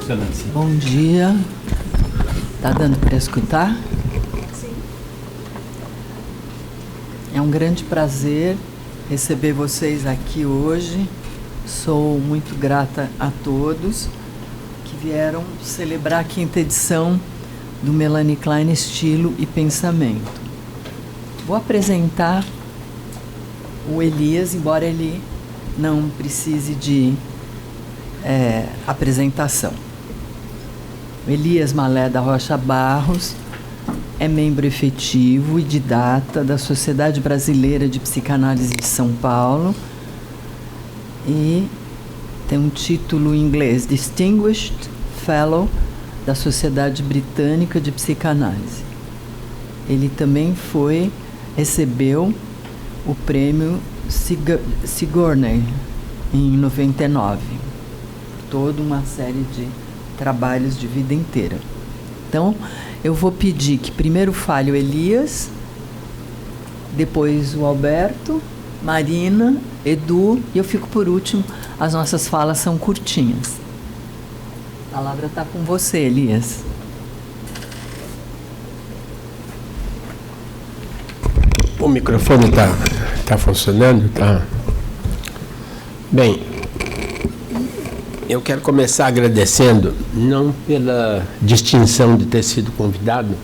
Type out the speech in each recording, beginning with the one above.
funcionando sim. Bom dia. Tá dando para escutar? Sim. É um grande prazer receber vocês aqui hoje. Sou muito grata a todos que vieram celebrar a 5ª edição do Melanie Klein Estilo e Pensamento. Vou apresentar o Elias, embora ele não precise de apresentação. O Elias Malé da Rocha Barros é membro efetivo e didata da Sociedade Brasileira de Psicanálise de São Paulo e tem um título em inglês, Distinguished Fellow da Sociedade Britânica de Psicanálise. Ele também recebeu o prêmio Sigourney em 99, toda uma série de trabalhos de vida inteira. Então, eu vou pedir que primeiro fale o Elias, depois o Alberto, Marina, Edu, e eu fico por último. As nossas falas são curtinhas. A palavra está com você, Elias. O microfone tá funcionando? Tá. Bem, eu quero começar agradecendo, não pela distinção de ter sido convidado,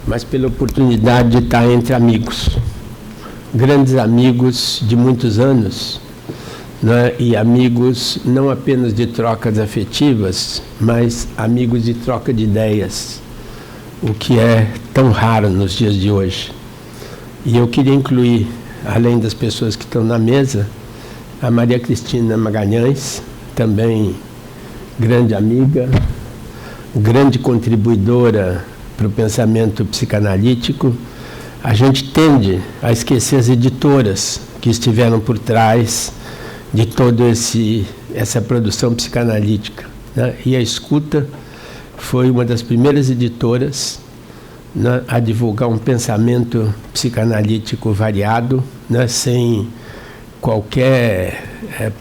mas pela oportunidade de estar entre amigos, grandes amigos de muitos anos, né? E amigos não apenas de trocas afetivas, mas amigos de troca de ideias, o que é tão raro nos dias de hoje. E eu queria incluir, além das pessoas que estão na mesa, a Maria Cristina Magalhães, também grande amiga, grande contribuidora para o pensamento psicanalítico. A gente tende a esquecer as editoras que estiveram por trás de toda essa produção psicanalítica, né? E a Escuta foi uma das primeiras editoras, né, a divulgar um pensamento psicanalítico variado, né, sem qualquer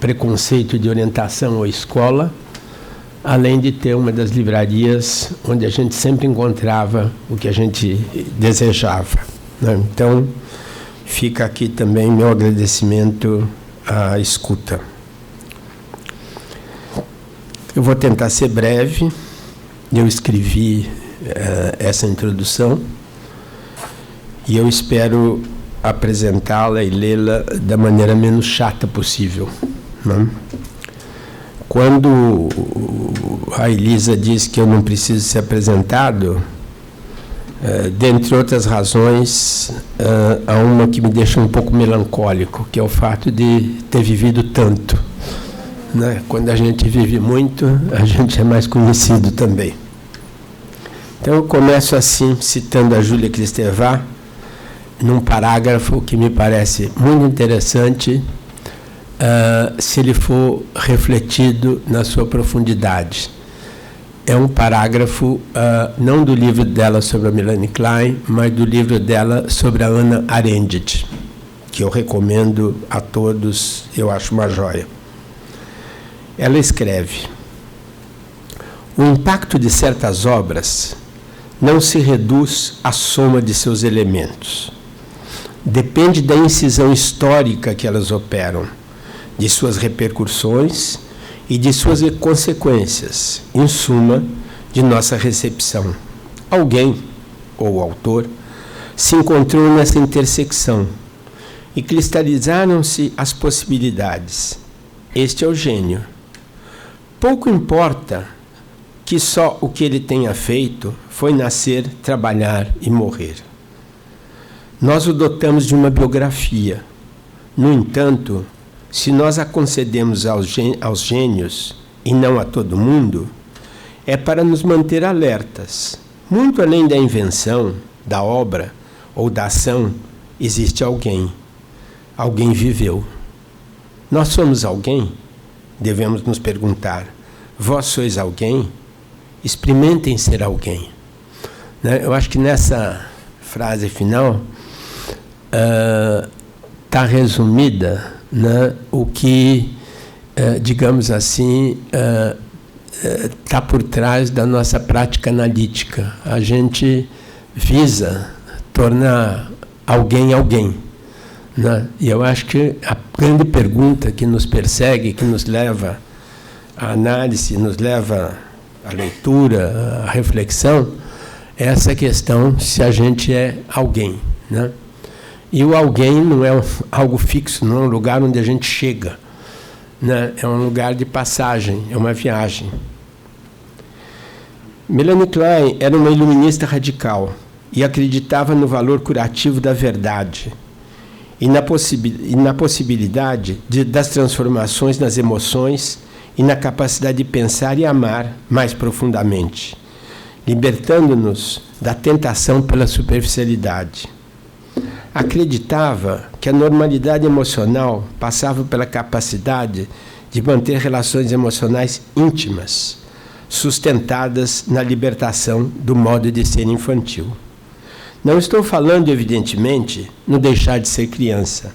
preconceito de orientação ou escola, além de ter uma das livrarias onde a gente sempre encontrava o que a gente desejava, né? Então, fica aqui também meu agradecimento à Escuta. Eu vou tentar ser breve. Eu escrevi essa introdução e eu espero apresentá-la e lê-la da maneira menos chata possível, né? Quando a Elisa diz que eu não preciso ser apresentado, dentre outras razões, há uma que me deixa um pouco melancólico, que é o fato de ter vivido tanto, né? Quando a gente vive muito, a gente é mais conhecido também. Então eu começo assim, citando a Júlia Kristeva, num parágrafo que me parece muito interessante, se ele for refletido na sua profundidade. É um parágrafo não do livro dela sobre a Melanie Klein, mas do livro dela sobre a Hannah Arendt, que eu recomendo a todos, eu acho uma joia. Ela escreve: o impacto de certas obras não se reduz à soma de seus elementos. Depende da incisão histórica que elas operam, de suas repercussões e de suas consequências, em suma, de nossa recepção. Alguém, ou o autor, se encontrou nessa intersecção e cristalizaram-se as possibilidades. Este é o gênio. Pouco importa que só o que ele tenha feito foi nascer, trabalhar e morrer. Nós o dotamos de uma biografia. No entanto, se nós a concedemos aos gênios e não a todo mundo, é para nos manter alertas. Muito além da invenção, da obra ou da ação, existe alguém. Alguém viveu. Nós somos alguém? Devemos nos perguntar. Vós sois alguém? Experimentem ser alguém. Eu acho que nessa frase final está resumida, né, o que, digamos assim, está por trás da nossa prática analítica. A gente visa tornar alguém alguém, né? E eu acho que a grande pergunta que nos persegue, que nos leva à análise, nos leva à leitura, à reflexão, é essa questão se a gente é alguém, né? E o alguém não é algo fixo, não é um lugar onde a gente chega, né? É um lugar de passagem, é uma viagem. Melanie Klein era uma iluminista radical e acreditava no valor curativo da verdade e na possibilidade das transformações nas emoções e na capacidade de pensar e amar mais profundamente, libertando-nos da tentação pela superficialidade. Acreditava que a normalidade emocional passava pela capacidade de manter relações emocionais íntimas, sustentadas na libertação do modo de ser infantil. Não estou falando, evidentemente, no deixar de ser criança.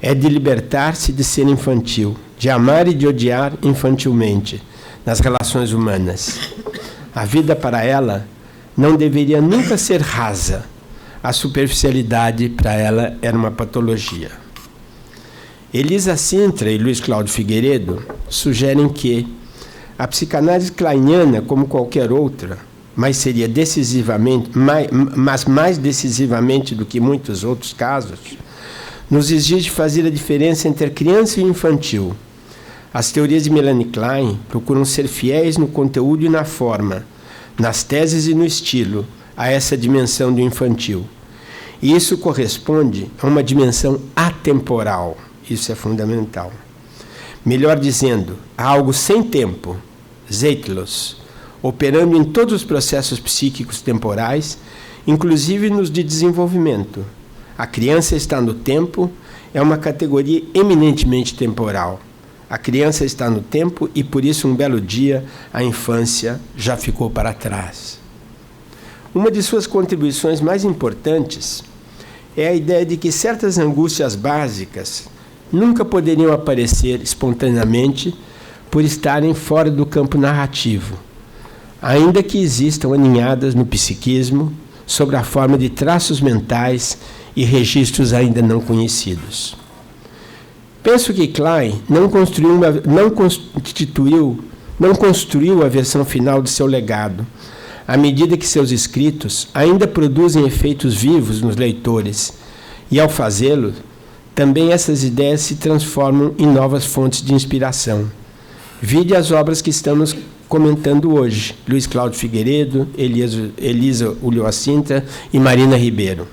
É de libertar-se de ser infantil, de amar e de odiar infantilmente nas relações humanas. A vida para ela não deveria nunca ser rasa. A superficialidade para ela era uma patologia. Elisa Sintra e Luiz Cláudio Figueiredo sugerem que a psicanálise kleiniana, como qualquer outra, mas mais decisivamente do que muitos outros casos, nos exige fazer a diferença entre a criança e o infantil. As teorias de Melanie Klein procuram ser fiéis no conteúdo e na forma, nas teses e no estilo, a essa dimensão do infantil. E isso corresponde a uma dimensão atemporal. Isso é fundamental. Melhor dizendo, a algo sem tempo, zeitlos, operando em todos os processos psíquicos temporais, inclusive nos de desenvolvimento. A criança está no tempo, é uma categoria eminentemente temporal. A criança está no tempo e, por isso, um belo dia, a infância já ficou para trás. Uma de suas contribuições mais importantes é a ideia de que certas angústias básicas nunca poderiam aparecer espontaneamente por estarem fora do campo narrativo, ainda que existam aninhadas no psiquismo sob a forma de traços mentais e registros ainda não conhecidos. Penso que Klein não construiu a versão final de seu legado, à medida que seus escritos ainda produzem efeitos vivos nos leitores, e ao fazê-lo, também essas ideias se transformam em novas fontes de inspiração. Vide as obras que estamos comentando hoje, Luiz Cláudio Figueiredo, Elisa Ulloa Sintra e Marina Ribeiro.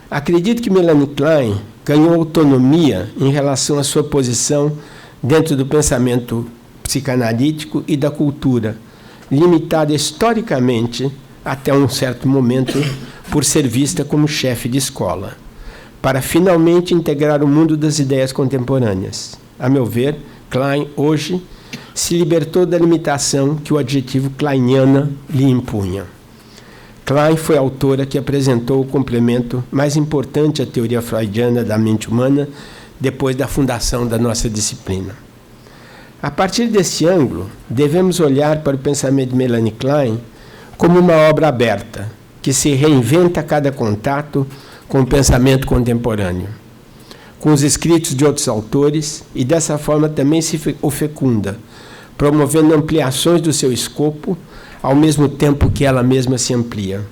Acredito que Melanie Klein ganhou autonomia em relação à sua posição dentro do pensamento psicanalítico e da cultura, limitada historicamente, até um certo momento, por ser vista como chefe de escola, para finalmente integrar o mundo das ideias contemporâneas. A meu ver, Klein, hoje, se libertou da limitação que o adjetivo kleiniana lhe impunha. Klein foi a autora que apresentou o complemento mais importante à teoria freudiana da mente humana depois da fundação da nossa disciplina. A partir desse ângulo, devemos olhar para o pensamento de Melanie Klein como uma obra aberta, que se reinventa a cada contato com o pensamento contemporâneo, com os escritos de outros autores, e dessa forma também o fecunda, promovendo ampliações do seu escopo, ao mesmo tempo que ela mesma se amplia.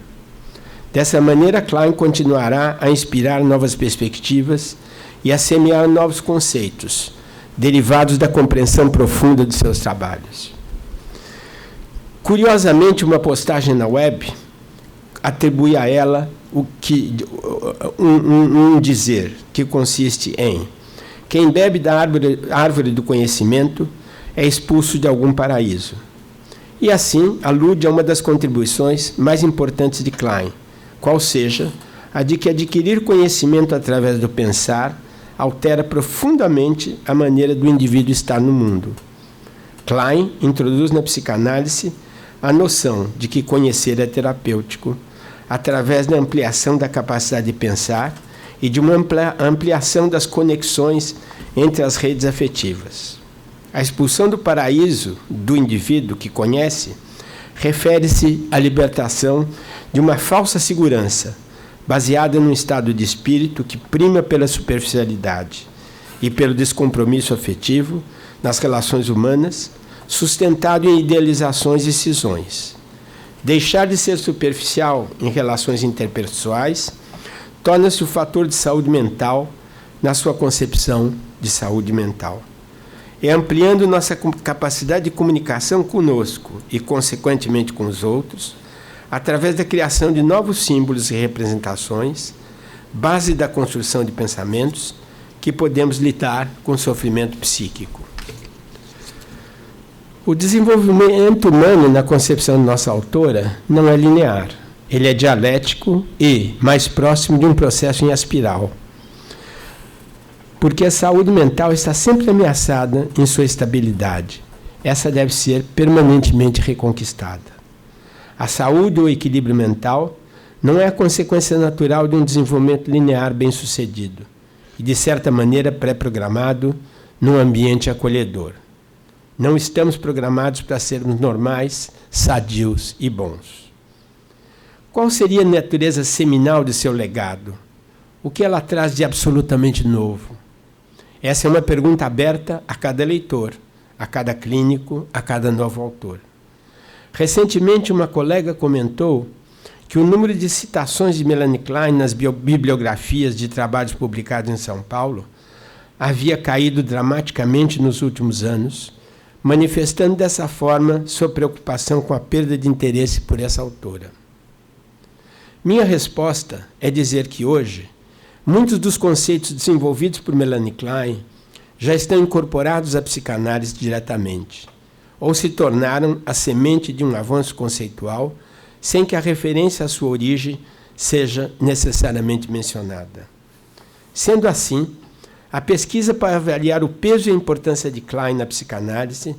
Dessa maneira, Klein continuará a inspirar novas perspectivas e a semear novos conceitos, derivados da compreensão profunda de seus trabalhos. Curiosamente, uma postagem na web atribui a ela um dizer que consiste em: quem bebe da árvore do conhecimento é expulso de algum paraíso. E assim alude a uma das contribuições mais importantes de Klein, qual seja a de que adquirir conhecimento através do pensar altera profundamente a maneira do indivíduo estar no mundo. Klein introduz na psicanálise a noção de que conhecer é terapêutico, através da ampliação da capacidade de pensar e de uma ampliação das conexões entre as redes afetivas. A expulsão do paraíso do indivíduo que conhece refere-se à libertação de uma falsa segurança, baseada num estado de espírito que prima pela superficialidade e pelo descompromisso afetivo nas relações humanas, sustentado em idealizações e cisões. Deixar de ser superficial em relações interpessoais torna-se o fator de saúde mental na sua concepção de saúde mental. É ampliando nossa capacidade de comunicação conosco e, consequentemente, com os outros, através da criação de novos símbolos e representações, base da construção de pensamentos, que podemos lidar com o sofrimento psíquico. O desenvolvimento humano, na concepção de nossa autora, não é linear. Ele é dialético e mais próximo de um processo em espiral. Porque a saúde mental está sempre ameaçada em sua estabilidade. Essa deve ser permanentemente reconquistada. A saúde ou equilíbrio mental não é a consequência natural de um desenvolvimento linear bem-sucedido e, de certa maneira, pré-programado num ambiente acolhedor. Não estamos programados para sermos normais, sadios e bons. Qual seria a natureza seminal de seu legado? O que ela traz de absolutamente novo? Essa é uma pergunta aberta a cada leitor, a cada clínico, a cada novo autor. Recentemente, uma colega comentou que o número de citações de Melanie Klein nas bibliografias de trabalhos publicados em São Paulo havia caído dramaticamente nos últimos anos, manifestando dessa forma sua preocupação com a perda de interesse por essa autora. Minha resposta é dizer que hoje, muitos dos conceitos desenvolvidos por Melanie Klein já estão incorporados à psicanálise diretamente, ou se tornaram a semente de um avanço conceitual, sem que a referência à sua origem seja necessariamente mencionada. Sendo assim, a pesquisa para avaliar o peso e a importância de Klein na psicanálise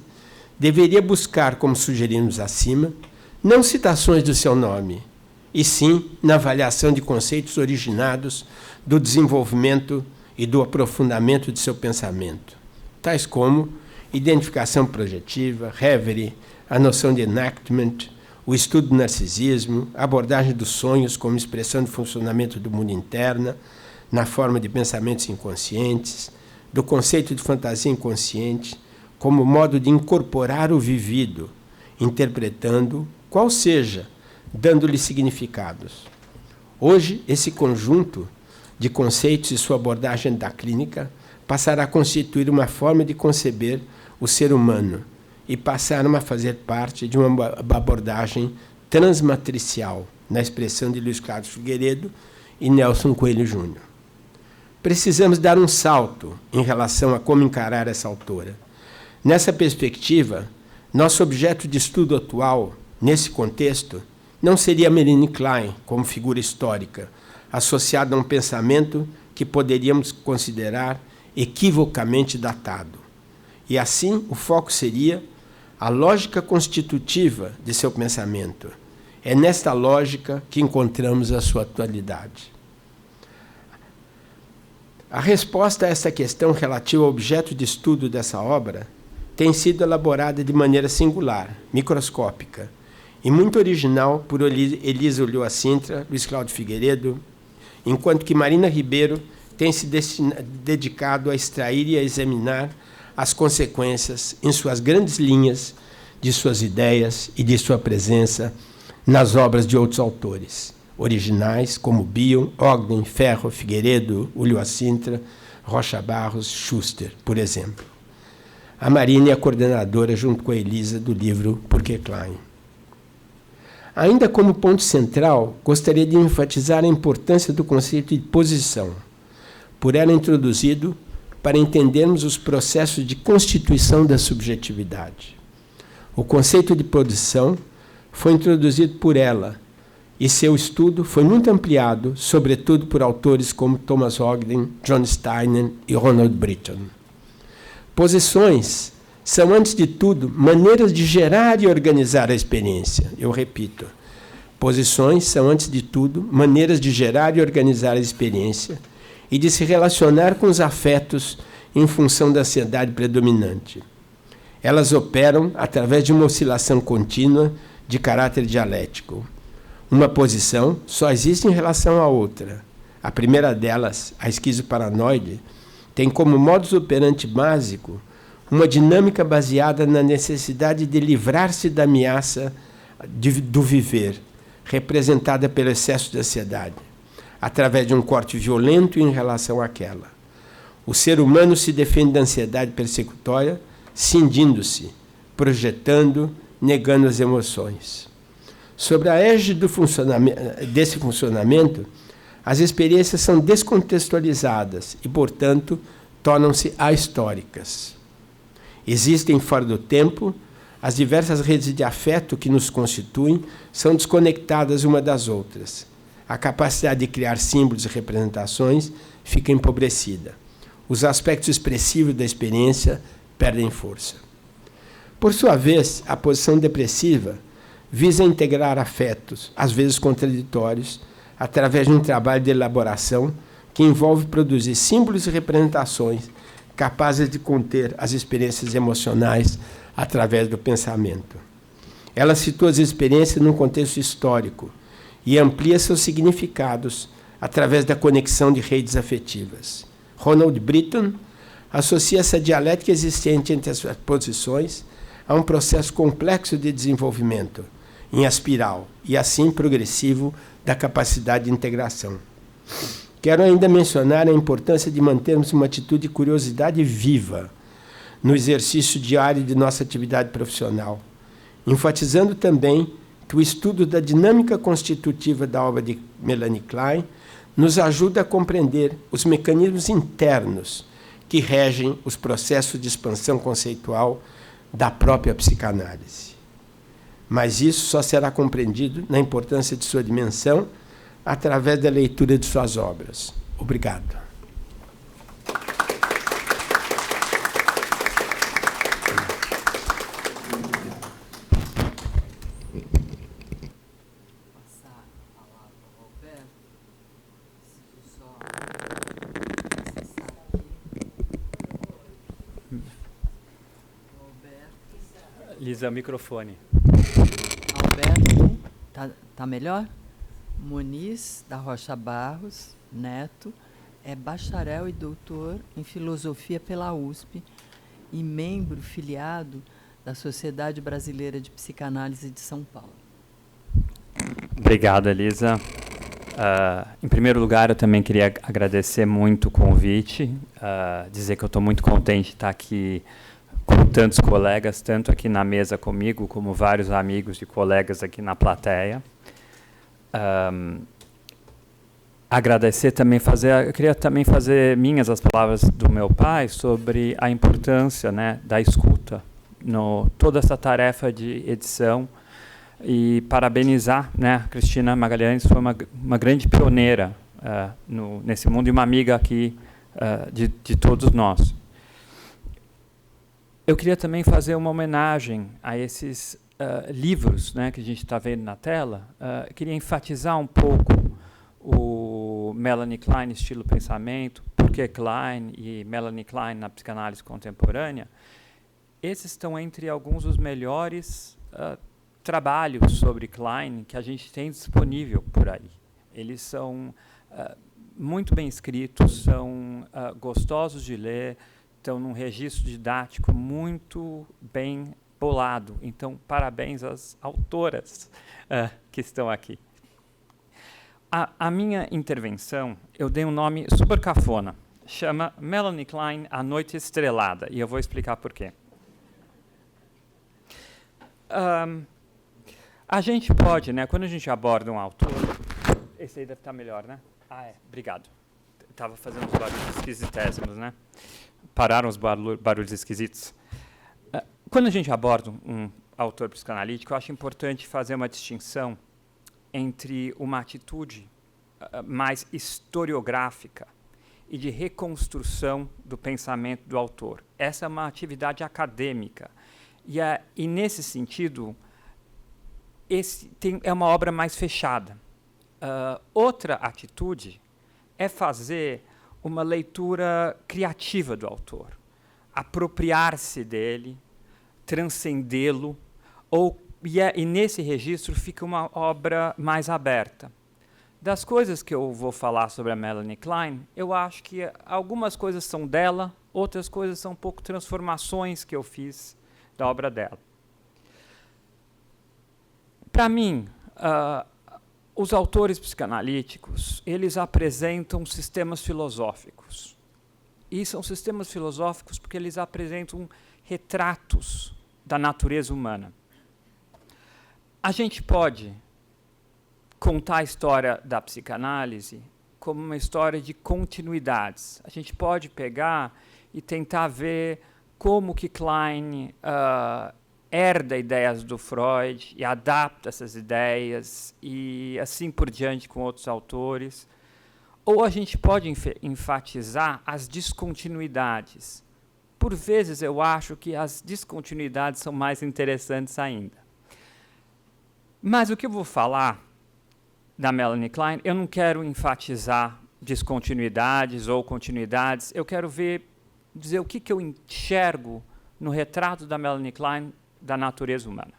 deveria buscar, como sugerimos acima, não citações do seu nome, e sim na avaliação de conceitos originados do desenvolvimento e do aprofundamento de seu pensamento, tais como identificação projetiva, reverie, a noção de enactment, o estudo do narcisismo, a abordagem dos sonhos como expressão do funcionamento do mundo interno, na forma de pensamentos inconscientes, do conceito de fantasia inconsciente, como modo de incorporar o vivido, interpretando, qual seja, dando-lhe significados. Hoje, esse conjunto de conceitos e sua abordagem da clínica passará a constituir uma forma de conceber o ser humano e passaram a fazer parte de uma abordagem transmatricial, na expressão de Luiz Carlos Figueiredo e Nelson Coelho Júnior. Precisamos dar um salto em relação a como encarar essa autora. Nessa perspectiva, nosso objeto de estudo atual, nesse contexto, não seria Melanie Klein como figura histórica, associada a um pensamento que poderíamos considerar equivocamente datado. E assim, o foco seria a lógica constitutiva de seu pensamento. É nesta lógica que encontramos a sua atualidade. A resposta a essa questão relativa ao objeto de estudo dessa obra tem sido elaborada de maneira singular, microscópica, e muito original por Elisa Ulloa Sintra, Luiz Cláudio Figueiredo, enquanto que Marina Ribeiro tem se dedicado a extrair e a examinar as consequências, em suas grandes linhas, de suas ideias e de sua presença nas obras de outros autores, originais como Bion, Ogden, Ferro, Figueiredo, Ulloa Sintra, Rocha Barros, Schuster, por exemplo. A Marina é a coordenadora, junto com a Elisa, do livro Por que Klein? Ainda como ponto central, gostaria de enfatizar a importância do conceito de posição, por ela introduzido para entendermos os processos de constituição da subjetividade. O conceito de posição foi introduzido por ela, e seu estudo foi muito ampliado, sobretudo por autores como Thomas Ogden, John Steiner e Ronald Britton. Posições são, antes de tudo, maneiras de gerar e organizar a experiência. Eu repito, posições são, antes de tudo, maneiras de gerar e organizar a experiência e de se relacionar com os afetos em função da ansiedade predominante. Elas operam através de uma oscilação contínua de caráter dialético. Uma posição só existe em relação à outra. A primeira delas, a esquizoparanoide, tem como modus operandi básico uma dinâmica baseada na necessidade de livrar-se da ameaça do viver, representada pelo excesso de ansiedade, através de um corte violento em relação àquela. O ser humano se defende da ansiedade persecutória, cindindo-se, projetando, negando as emoções. Sobre a égide desse funcionamento, as experiências são descontextualizadas e, portanto, tornam-se ahistóricas. Existem fora do tempo, as diversas redes de afeto que nos constituem são desconectadas uma das outras. A capacidade de criar símbolos e representações fica empobrecida. Os aspectos expressivos da experiência perdem força. Por sua vez, a posição depressiva visa integrar afetos, às vezes contraditórios, através de um trabalho de elaboração que envolve produzir símbolos e representações capazes de conter as experiências emocionais através do pensamento. Ela situa as experiências num contexto histórico e amplia seus significados através da conexão de redes afetivas. Ronald Britton associa essa dialética existente entre as posições a um processo complexo de desenvolvimento, em espiral e assim progressivo, da capacidade de integração. Quero ainda mencionar a importância de mantermos uma atitude de curiosidade viva no exercício diário de nossa atividade profissional, enfatizando também que o estudo da dinâmica constitutiva da obra de Melanie Klein nos ajuda a compreender os mecanismos internos que regem os processos de expansão conceitual da própria psicanálise. Mas isso só será compreendido na importância de sua dimensão através da leitura de suas obras. Obrigado. Lisa, microfone. Alberto, tá melhor? Muniz da Rocha Barros, neto, é bacharel e doutor em filosofia pela USP e membro filiado da Sociedade Brasileira de Psicanálise de São Paulo. Obrigado, Elisa. Em primeiro lugar, eu também queria agradecer muito o convite, dizer que eu estou muito contente de estar aqui com tantos colegas, tanto aqui na mesa comigo, como vários amigos e colegas aqui na plateia. Agradecer também, eu queria também fazer minhas as palavras do meu pai sobre a importância, né, da escuta, toda essa tarefa de edição, e parabenizar, né, a Cristina Magalhães, foi uma grande pioneira nesse mundo e uma amiga aqui de todos nós. Eu queria também fazer uma homenagem a esses livros, né, que a gente está vendo na tela. Eu queria enfatizar um pouco o Melanie Klein, Estilo Pensamento, Por que Klein e Melanie Klein na Psicanálise Contemporânea. Esses estão entre alguns dos melhores trabalhos sobre Klein que a gente tem disponível por aí. Eles são muito bem escritos, são gostosos de ler, estão num registro didático muito bem bolado. Então, parabéns às autoras que estão aqui. A minha intervenção, eu dei um nome super cafona. Chama Melanie Klein, A Noite Estrelada. E eu vou explicar por quê. A gente pode, né, quando a gente aborda um autor... Esse aí deve estar melhor, né? Obrigado. Estava fazendo os barulhos esquisitésimos, né? Pararam os barulhos esquisitos. Quando a gente aborda um autor psicanalítico, eu acho importante fazer uma distinção entre uma atitude mais historiográfica e de reconstrução do pensamento do autor. Essa é uma atividade acadêmica. E nesse sentido, é uma obra mais fechada. Outra atitude é fazer uma leitura criativa do autor, apropriar-se dele, transcendê-lo, e nesse registro fica uma obra mais aberta. Das coisas que eu vou falar sobre a Melanie Klein, eu acho que algumas coisas são dela, outras coisas são um pouco transformações que eu fiz da obra dela. Para mim, os autores psicanalíticos, eles apresentam sistemas filosóficos. E são sistemas filosóficos porque eles apresentam retratos da natureza humana. A gente pode contar a história da psicanálise como uma história de continuidades. A gente pode pegar e tentar ver como que Klein herda ideias do Freud e adapta essas ideias e assim por diante com outros autores. Ou a gente pode enfatizar as descontinuidades. Por vezes eu acho que as descontinuidades são mais interessantes ainda. Mas o que eu vou falar da Melanie Klein, eu não quero enfatizar descontinuidades ou continuidades, eu quero dizer o que eu enxergo no retrato da Melanie Klein da natureza humana.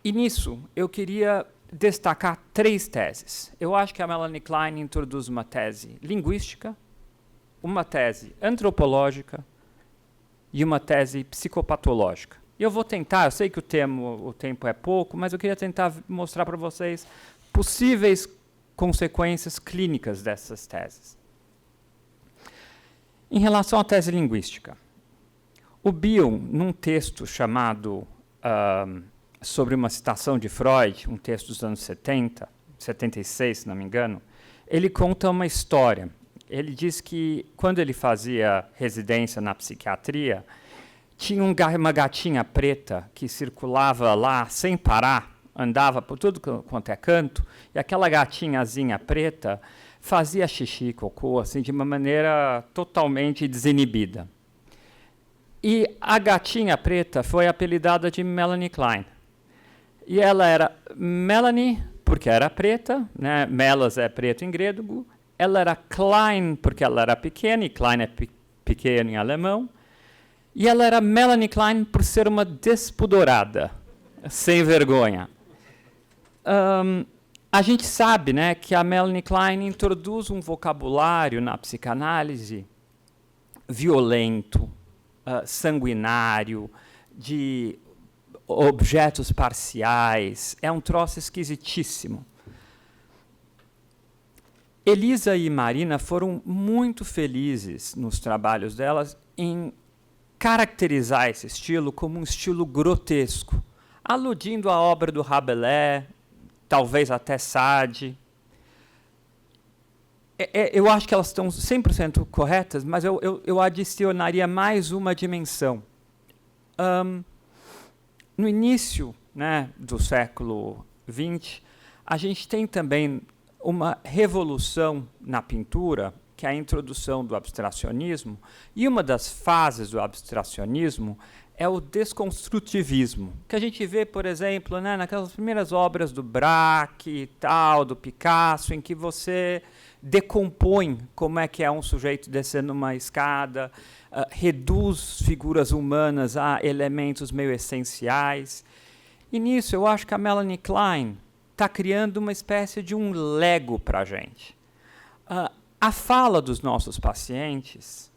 E nisso, eu queria destacar 3 teses. Eu acho que a Melanie Klein introduz uma tese linguística, uma tese antropológica e uma tese psicopatológica. E eu vou tentar, eu sei que o tempo é pouco, mas eu queria tentar mostrar para vocês possíveis consequências clínicas dessas teses. Em relação à tese linguística, o Bion, num texto chamado sobre uma citação de Freud, um texto dos anos 70, 76, se não me engano, ele conta uma história. Ele diz que, quando ele fazia residência na psiquiatria, tinha uma gatinha preta que circulava lá sem parar, andava por tudo quanto é canto, e aquela gatinhazinha preta fazia xixi e cocô assim, de uma maneira totalmente desinibida. E a gatinha preta foi apelidada de Melanie Klein. E ela era Melanie, porque era preta, né? Melas é preto em grego. Ela era Klein, porque ela era pequena, e Klein é pequeno em alemão. E ela era Melanie Klein por ser uma despudorada, sem vergonha. A gente sabe, né, que a Melanie Klein introduz um vocabulário na psicanálise violento, sanguinário, de objetos parciais. É um troço esquisitíssimo. Elisa e Marina foram muito felizes nos trabalhos delas em caracterizar esse estilo como um estilo grotesco, aludindo à obra do Rabelais, talvez até Sade. Eu acho que elas estão 100% corretas, mas eu adicionaria mais uma dimensão. No início, né, do século XX, a gente tem também uma revolução na pintura, que é a introdução do abstracionismo, e uma das fases do abstracionismo é o desconstrutivismo, que a gente vê, por exemplo, né, naquelas primeiras obras do Braque e tal, do Picasso, em que você decompõe como é que é um sujeito descendo uma escada, reduz figuras humanas a elementos meio essenciais. E nisso eu acho que a Melanie Klein está criando uma espécie de um Lego para a gente. A fala dos nossos pacientes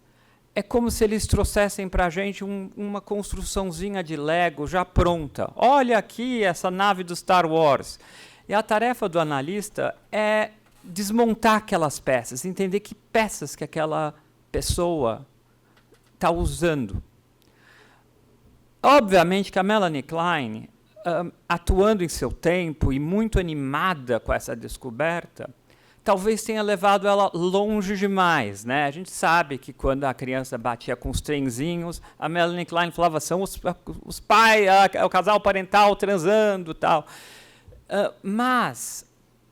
é como se eles trouxessem para a gente uma construçãozinha de Lego já pronta. Olha aqui essa nave do Star Wars. E a tarefa do analista é desmontar aquelas peças, entender que peças que aquela pessoa está usando. Obviamente que a Melanie Klein, atuando em seu tempo e muito animada com essa descoberta, talvez tenha levado ela longe demais, né? A gente sabe que quando a criança batia com os trenzinhos, a Melanie Klein falava, são os pais, o casal parental transando, tal. Mas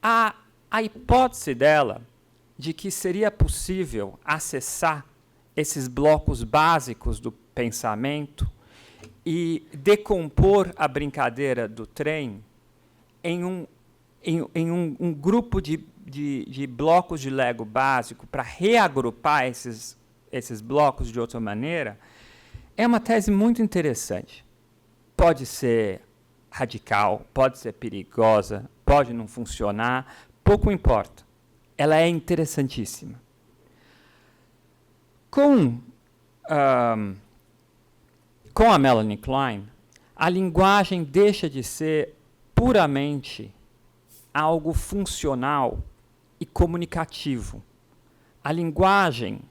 a hipótese dela de que seria possível acessar esses blocos básicos do pensamento e decompor a brincadeira do trem em um grupo de blocos de Lego básico para reagrupar esses blocos de outra maneira, É uma tese muito interessante. Pode ser radical, pode ser perigosa, pode não funcionar, pouco importa. Ela é interessantíssima. Com a Melanie Klein, a linguagem deixa de ser puramente algo funcional e comunicativo. A linguagem,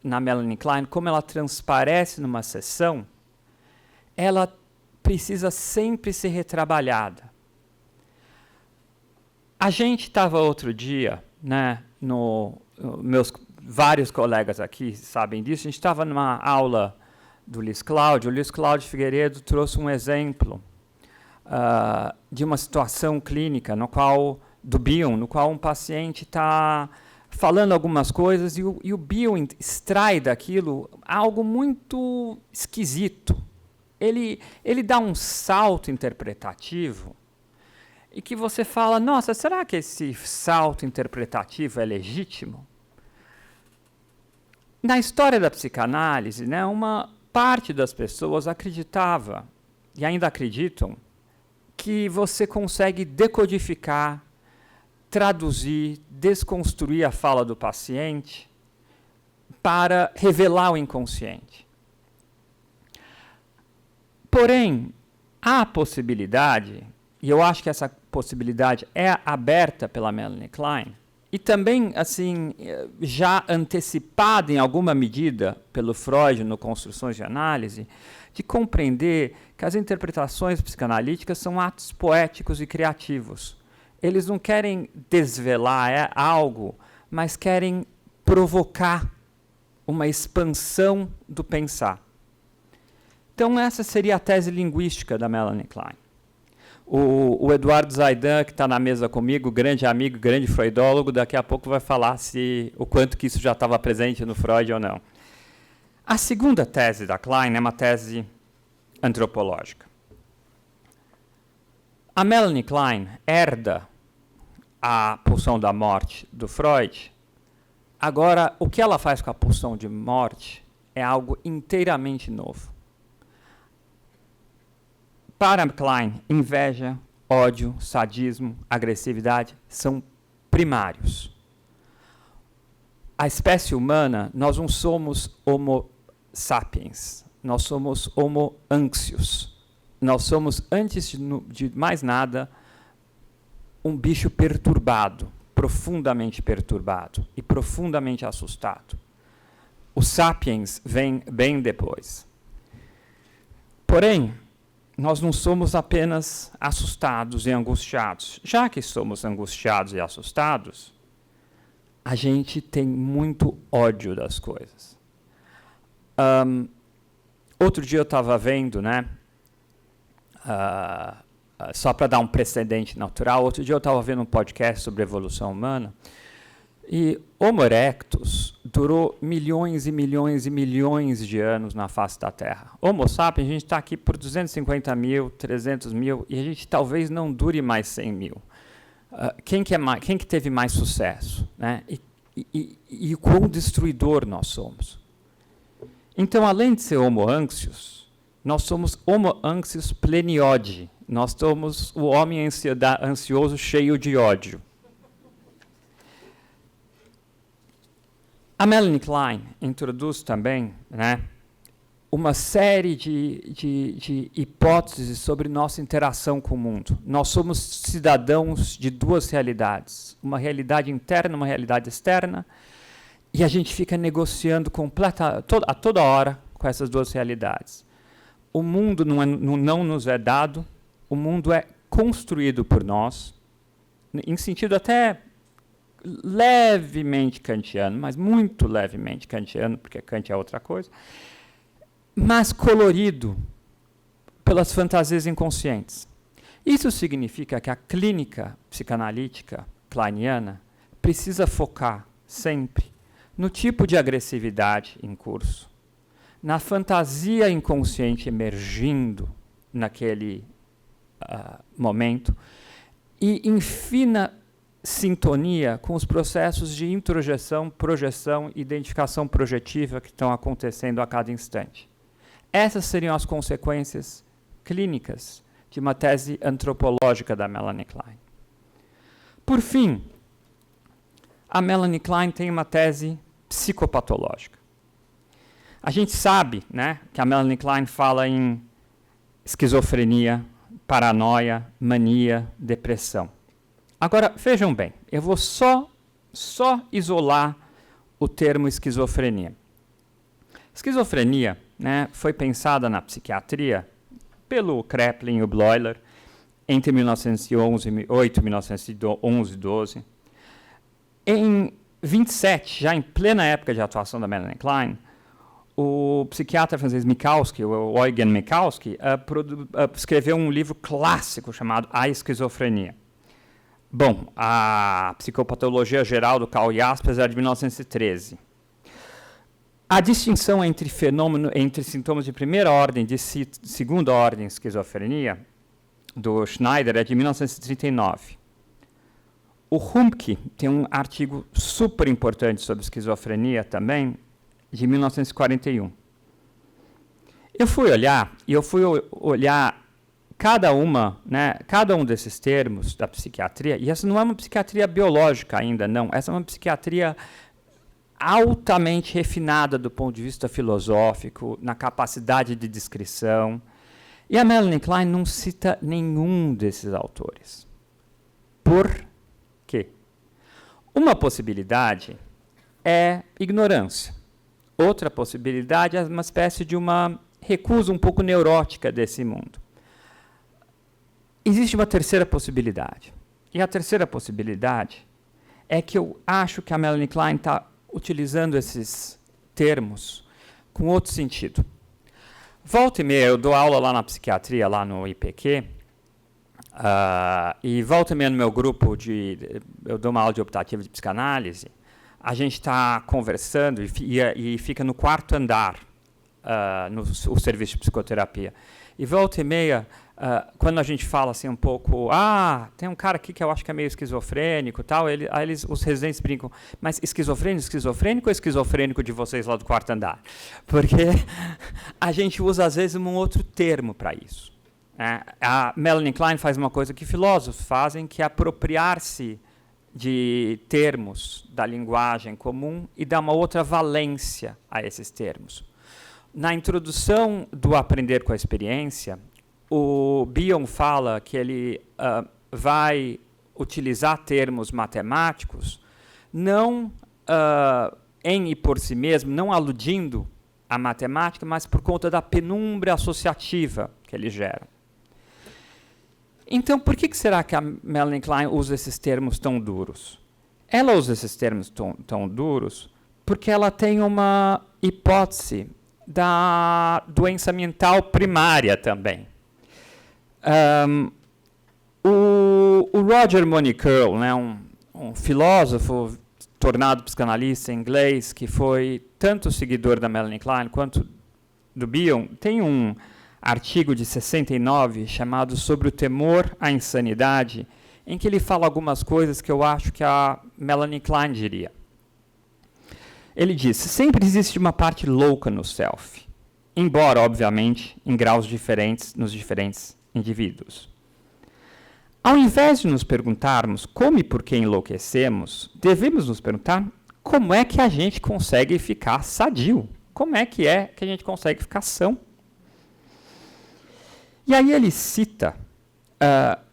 na Melanie Klein, como ela transparece numa sessão, ela precisa sempre ser retrabalhada. A gente estava outro dia, né, meus vários colegas aqui sabem disso, a gente estava numa aula do Luiz Cláudio. O Luiz Cláudio Figueiredo trouxe um exemplo de uma situação clínica no qual um paciente está falando algumas coisas e o Bion extrai daquilo algo muito esquisito. Ele dá um salto interpretativo e que você fala, nossa, será que esse salto interpretativo é legítimo? Na história da psicanálise, né, uma parte das pessoas acreditava, e ainda acreditam, que você consegue decodificar, traduzir, desconstruir a fala do paciente para revelar o inconsciente. Porém, há a possibilidade, e eu acho que essa possibilidade é aberta pela Melanie Klein, e também, assim, já antecipada em alguma medida pelo Freud no Construções de Análise, de compreender que as interpretações psicanalíticas são atos poéticos e criativos. Eles não querem desvelar algo, mas querem provocar uma expansão do pensar. Então, essa seria a tese linguística da Melanie Klein. O Eduardo Zaidan, que está na mesa comigo, grande amigo, grande freudólogo, daqui a pouco vai falar o quanto que isso já estava presente no Freud ou não. A segunda tese da Klein é uma tese antropológica. A Melanie Klein herda a pulsão da morte do Freud. Agora, o que ela faz com a pulsão de morte é algo inteiramente novo. Para Klein, inveja, ódio, sadismo, agressividade são primários. A espécie humana, nós não somos homo sapiens, nós somos homo anxious. Nós somos, antes de mais nada, um bicho perturbado, profundamente perturbado e profundamente assustado. O sapiens vem bem depois. Porém, nós não somos apenas assustados e angustiados. Já que somos angustiados e assustados, a gente tem muito ódio das coisas. Outro dia eu estava vendo, né, só para dar um precedente natural, outro dia eu estava vendo um podcast sobre evolução humana, e Homo erectus durou milhões e milhões e milhões de anos na face da Terra. Homo sapiens, a gente está aqui por 250 mil, 300 mil, e a gente talvez não dure mais 100 mil. Quem que teve mais sucesso? Né? E o quão destruidor nós somos. Então, além de ser Homo anxious, nós somos Homo anxious pleniode. Nós somos o homem ansioso cheio de ódio. A Melanie Klein introduz também, né, uma série de hipóteses sobre nossa interação com o mundo. Nós somos cidadãos de duas realidades, uma realidade interna, uma realidade externa, e a gente fica negociando a toda hora com essas duas realidades. O mundo não nos é dado, o mundo é construído por nós, em sentido até levemente kantiano, mas muito levemente kantiano, porque Kant é outra coisa, mas colorido pelas fantasias inconscientes. Isso significa que a clínica psicanalítica kleiniana precisa focar sempre no tipo de agressividade em curso, na fantasia inconsciente emergindo naquele momento e em fina sintonia com os processos de introjeção, projeção e identificação projetiva que estão acontecendo a cada instante. Essas seriam as consequências clínicas de uma tese antropológica da Melanie Klein. Por fim, a Melanie Klein tem uma tese psicopatológica. A gente sabe, né, que a Melanie Klein fala em esquizofrenia, paranoia, mania, depressão. Agora, vejam bem, eu vou só isolar o termo esquizofrenia. Esquizofrenia, né, foi pensada na psiquiatria pelo Kraepelin e o Bleuler entre 1908 e 1911 e 12. Em 27, já em plena época de atuação da Melanie Klein, o psiquiatra francês Mikalski, o Eugen Mikalski, escreveu um livro clássico chamado A Esquizofrenia. Bom, a Psicopatologia Geral do Karl Jaspers é de 1913. A distinção entre sintomas de primeira ordem e de segunda ordem de esquizofrenia, do Schneider, é de 1939. O Humke tem um artigo super importante sobre esquizofrenia também, de 1941. Eu fui olhar cada um desses termos da psiquiatria, e essa não é uma psiquiatria biológica ainda, não. Essa é uma psiquiatria altamente refinada do ponto de vista filosófico, na capacidade de descrição. E a Melanie Klein não cita nenhum desses autores. Por quê? Uma possibilidade é ignorância. Outra possibilidade é uma espécie de uma recusa um pouco neurótica desse mundo. Existe uma terceira possibilidade. E a terceira possibilidade é que eu acho que a Melanie Klein está utilizando esses termos com outro sentido. Volta e meia, eu dou aula lá na psiquiatria, lá no IPQ, e volta e meia no meu grupo, eu dou uma aula de optativa de psicanálise, a gente está conversando e fica no quarto andar, o serviço de psicoterapia. E volta e meia, quando a gente fala assim um pouco, tem um cara aqui que eu acho que é meio esquizofrênico e tal, os residentes brincam, mas esquizofrênico ou esquizofrênico de vocês lá do quarto andar? Porque a gente usa às vezes um outro termo para isso. A Melanie Klein faz uma coisa que filósofos fazem, que é apropriar-se de termos da linguagem comum e dar uma outra valência a esses termos. Na introdução do Aprender com a Experiência, o Bion fala que ele vai utilizar termos matemáticos não em e por si mesmo, não aludindo à matemática, mas por conta da penumbra associativa que ele gera. Então, por que será que a Melanie Klein usa esses termos tão duros? Ela usa esses termos tão duros porque ela tem uma hipótese da doença mental primária também. O Roger Monicurl, né, um filósofo tornado psicanalista inglês, que foi tanto seguidor da Melanie Klein quanto do Bion, tem um artigo de 69 chamado Sobre o Temor à Insanidade, em que ele fala algumas coisas que eu acho que a Melanie Klein diria. Ele diz: sempre existe uma parte louca no self, embora, obviamente, em graus diferentes nos diferentes indivíduos. Ao invés de nos perguntarmos como e por que enlouquecemos, devemos nos perguntar como é que a gente consegue ficar sadio, como é que a gente consegue ficar são. E aí ele cita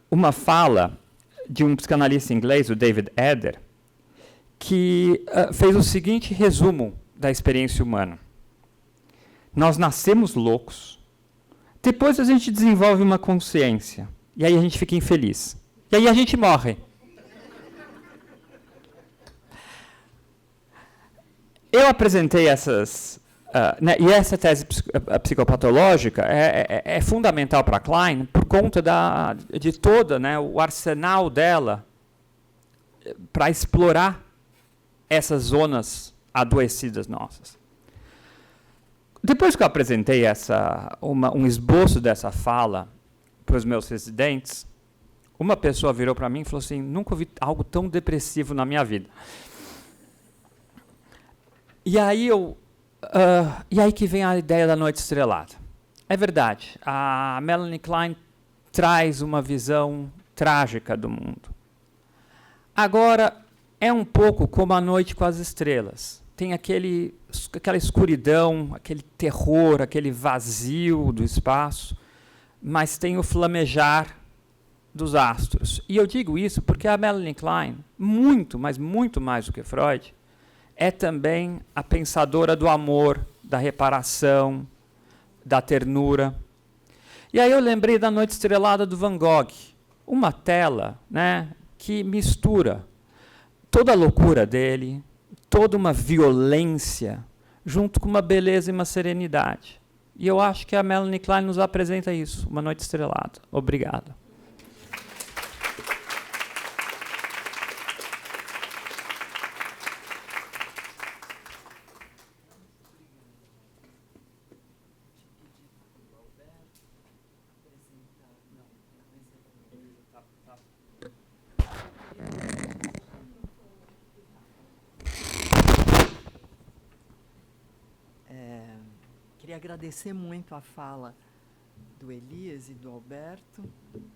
uma fala de um psicanalista inglês, o David Eder, que fez o seguinte resumo da experiência humana. Nós nascemos loucos, depois a gente desenvolve uma consciência, e aí a gente fica infeliz. E aí a gente morre. Eu apresentei essas... e essa tese psicopatológica é fundamental para Klein por conta de todo o arsenal dela para explorar essas zonas adoecidas nossas. Depois que eu apresentei um esboço dessa fala para os meus residentes, uma pessoa virou para mim e falou assim: nunca ouvi algo tão depressivo na minha vida. E aí que vem a ideia da noite estrelada. É verdade. A Melanie Klein traz uma visão trágica do mundo. Agora, é um pouco como A Noite com as Estrelas. Tem aquela escuridão, aquele terror, aquele vazio do espaço, mas tem o flamejar dos astros. E eu digo isso porque a Melanie Klein, muito, mas muito mais do que Freud, é também a pensadora do amor, da reparação, da ternura. E aí eu lembrei da Noite Estrelada do Van Gogh, uma tela, né, que mistura toda a loucura dele, toda uma violência, junto com uma beleza e uma serenidade. E eu acho que a Melanie Klein nos apresenta isso, Uma Noite Estrelada. Obrigado. Queria agradecer muito a fala do Elias e do Alberto,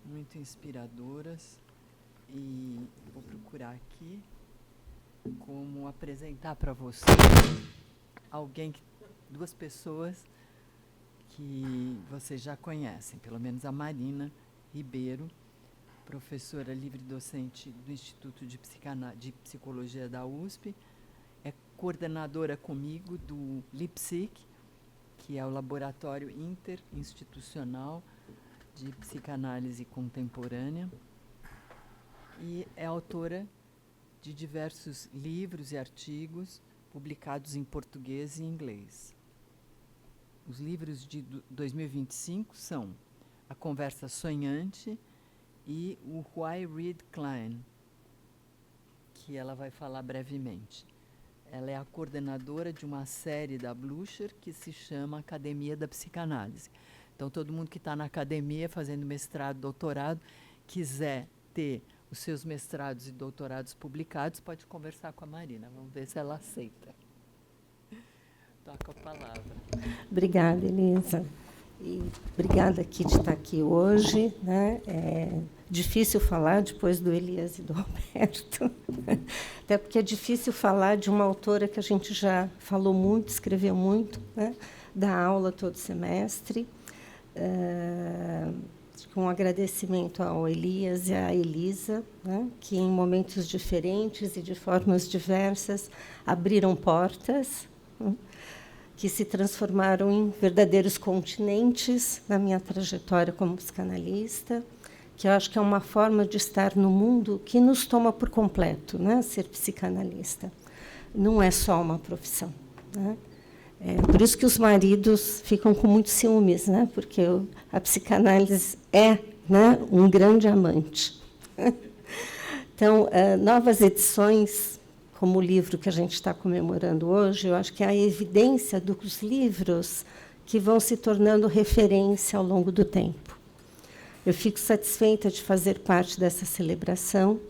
muito inspiradoras. E vou procurar aqui como apresentar para vocês duas pessoas que vocês já conhecem, pelo menos a Marina Ribeiro, professora livre-docente do Instituto de Psicologia da USP, é coordenadora comigo do LIPSIC, que é o Laboratório Interinstitucional de Psicanálise Contemporânea, e é autora de diversos livros e artigos publicados em português e inglês. Os livros de 2025 são A Conversa Sonhante e o Why Read Klein, que ela vai falar brevemente. Ela é a coordenadora de uma série da Blücher que se chama Academia da Psicanálise. Então, todo mundo que está na academia fazendo mestrado, doutorado, quiser ter os seus mestrados e doutorados publicados, pode conversar com a Marina. Vamos ver se ela aceita. Toca a palavra. Obrigada, Elisa. E obrigada de estar aqui hoje, né? É difícil falar depois do Elias e do Alberto, até porque é difícil falar de uma autora que a gente já falou muito, escreveu muito, né? Dá aula todo semestre. Com agradecimento ao Elias e à Elisa, né? Que em momentos diferentes e de formas diversas abriram portas, né? Que se transformaram em verdadeiros continentes na minha trajetória como psicanalista, que eu acho que é uma forma de estar no mundo que nos toma por completo, né? Ser psicanalista. Não é só uma profissão, né? É por isso que os maridos ficam com muitos ciúmes, né? Porque a psicanálise é, né, um grande amante. Então, novas edições, como o livro que a gente está comemorando hoje, eu acho que é a evidência dos livros que vão se tornando referência ao longo do tempo. Eu fico satisfeita de fazer parte dessa celebração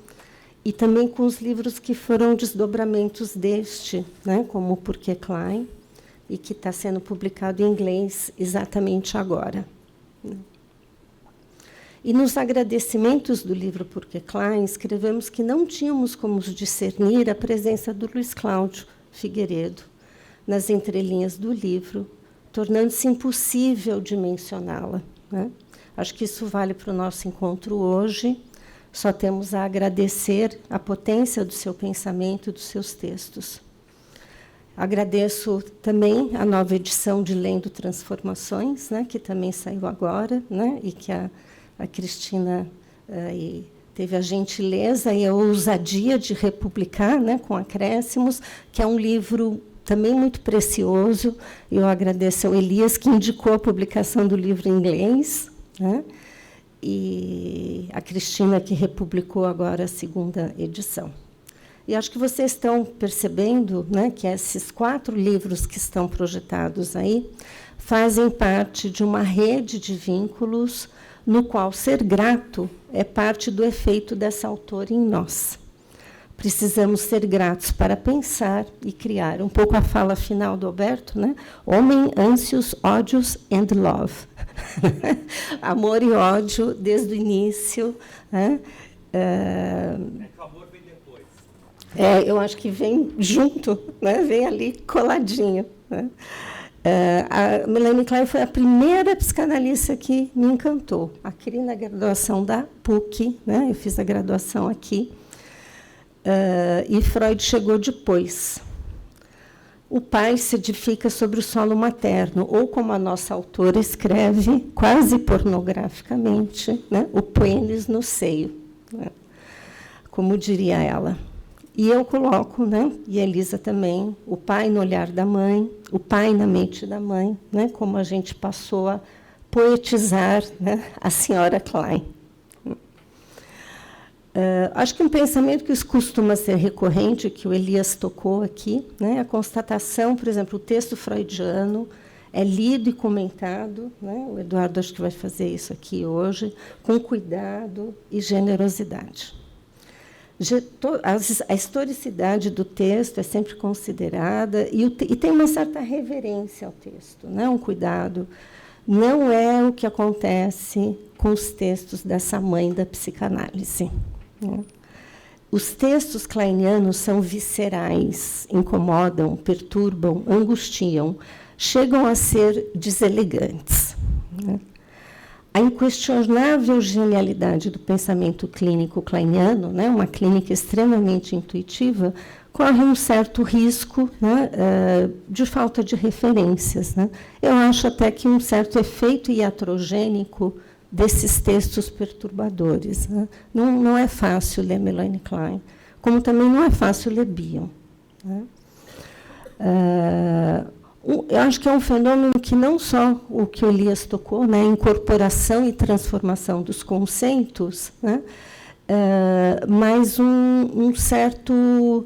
e também com os livros que foram desdobramentos deste, né, como o Porquê Klein, e que está sendo publicado em inglês exatamente agora. E nos agradecimentos do livro Porquê Klein, escrevemos que não tínhamos como discernir a presença do Luiz Cláudio Figueiredo nas entrelinhas do livro, tornando-se impossível de mencioná-la, né? Acho que isso vale para o nosso encontro hoje. Só temos a agradecer a potência do seu pensamento e dos seus textos. Agradeço também a nova edição de Lendo Transformações, né, que também saiu agora, né, e que a Cristina teve a gentileza e a ousadia de republicar, né, com acréscimos, que é um livro também muito precioso. Eu agradeço ao Elias, que indicou a publicação do livro em inglês, né, e a Cristina, que republicou agora a segunda edição. E acho que vocês estão percebendo, né, que esses 4 livros que estão projetados aí fazem parte de uma rede de vínculos no qual ser grato é parte do efeito dessa autora em nós. Precisamos ser gratos para pensar e criar. Um pouco a fala final do Alberto, né? Homem, ânsios, ódios and love. Amor e ódio desde o início. Né? O amor vem depois. Eu acho que vem junto, né? Vem ali coladinho. Né? A Melanie Klein foi a primeira psicanalista que me encantou. Aqui na graduação da PUC, né? Eu fiz a graduação aqui. E Freud chegou depois. O pai se edifica sobre o solo materno, ou, como a nossa autora escreve, quase pornograficamente, né, o pênis no seio, né, como diria ela. E eu coloco, né, e a Elisa também, o pai no olhar da mãe, o pai na mente da mãe, né, como a gente passou a poetizar, né, a senhora Klein. Acho que um pensamento que costuma ser recorrente, que o Elias tocou aqui, né, a constatação, por exemplo, o texto freudiano é lido e comentado, né, o Eduardo acho que vai fazer isso aqui hoje, com cuidado e generosidade. A historicidade do texto é sempre considerada, e tem uma certa reverência ao texto, né, um cuidado. Não é o que acontece com os textos dessa mãe da psicanálise. Os textos kleinianos são viscerais, incomodam, perturbam, angustiam, chegam a ser deselegantes. A inquestionável genialidade do pensamento clínico kleiniano, né, uma clínica extremamente intuitiva, corre um certo risco, né, de falta de referências. Né? Eu acho até que um certo efeito iatrogênico desses textos perturbadores. Né? Não é fácil ler Melanie Klein, como também não é fácil ler Bion. Né? Eu acho que é um fenômeno que não só o que o Elias tocou, né, a incorporação e transformação dos conceitos, né, mas um certo...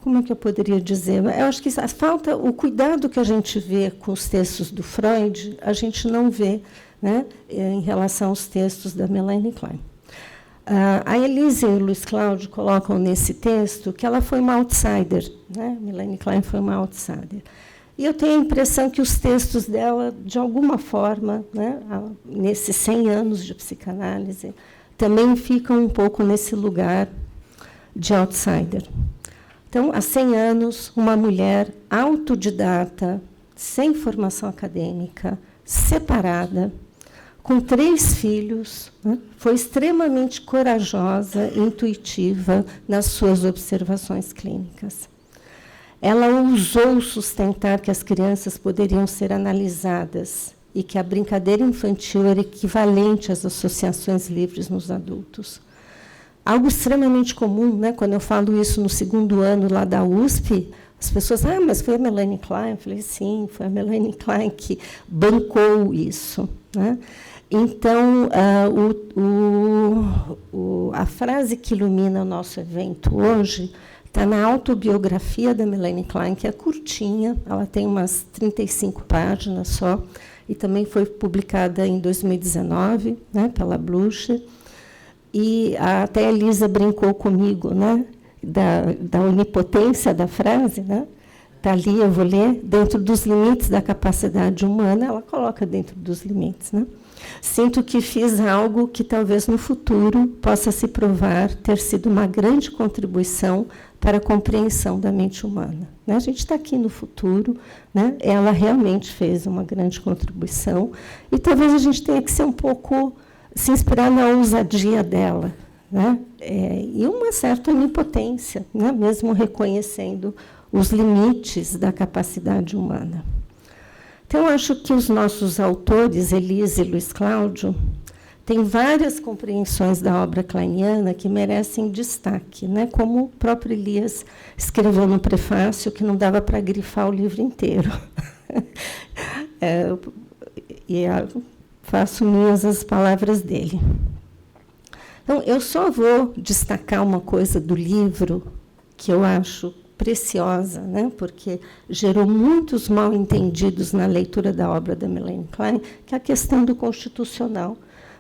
como é que eu poderia dizer? Eu acho que falta o cuidado que a gente vê com os textos do Freud, a gente não vê, né, em relação aos textos da Melanie Klein. A Elisa e o Luiz Cláudio colocam nesse texto que ela foi uma outsider, né? Melanie Klein foi uma outsider. E eu tenho a impressão que os textos dela, de alguma forma, né, nesses 100 anos de psicanálise, também ficam um pouco nesse lugar de outsider. Então, há 100 anos, uma mulher autodidata, sem formação acadêmica, separada, com 3 filhos, né, foi extremamente corajosa e intuitiva nas suas observações clínicas. Ela ousou sustentar que as crianças poderiam ser analisadas e que a brincadeira infantil era equivalente às associações livres nos adultos. Algo extremamente comum, né? Quando eu falo isso no 2º ano lá da USP, as pessoas, mas foi a Melanie Klein? Eu falei, sim, foi a Melanie Klein que bancou isso. Né? Então, a frase que ilumina o nosso evento hoje está na autobiografia da Melanie Klein, que é curtinha, ela tem umas 35 páginas só, e também foi publicada em 2019, né, pela Blucher. E até a Elisa brincou comigo, né, da onipotência da frase, né? Está ali, eu vou ler, dentro dos limites da capacidade humana, ela coloca dentro dos limites. Né? Sinto que fiz algo que talvez no futuro possa se provar ter sido uma grande contribuição para a compreensão da mente humana. Né? A gente está aqui no futuro, né? Ela realmente fez uma grande contribuição, e talvez a gente tenha que ser um pouco, se inspirar na ousadia dela, né? E uma certa onipotência, né? Mesmo reconhecendo os limites da capacidade humana. Então, acho que os nossos autores, Elisa e Luiz Cláudio, têm várias compreensões da obra kleiniana que merecem destaque, né? Como o próprio Elias escreveu no prefácio, que não dava para grifar o livro inteiro. Faço minhas as palavras dele. Então, eu só vou destacar uma coisa do livro que eu acho preciosa, né, porque gerou muitos mal-entendidos na leitura da obra da Melanie Klein, que é a questão do constitucional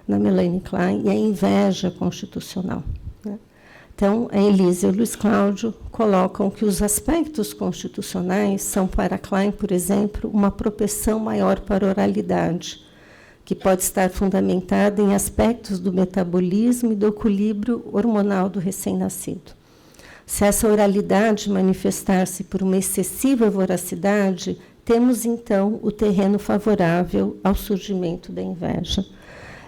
na Melanie Klein e a inveja constitucional. Né. Então, a Elisa e o Luiz Cláudio colocam que os aspectos constitucionais são, para Klein, por exemplo, uma propensão maior para a oralidade, que pode estar fundamentada em aspectos do metabolismo e do equilíbrio hormonal do recém-nascido. Se essa oralidade manifestar-se por uma excessiva voracidade, temos, então, o terreno favorável ao surgimento da inveja.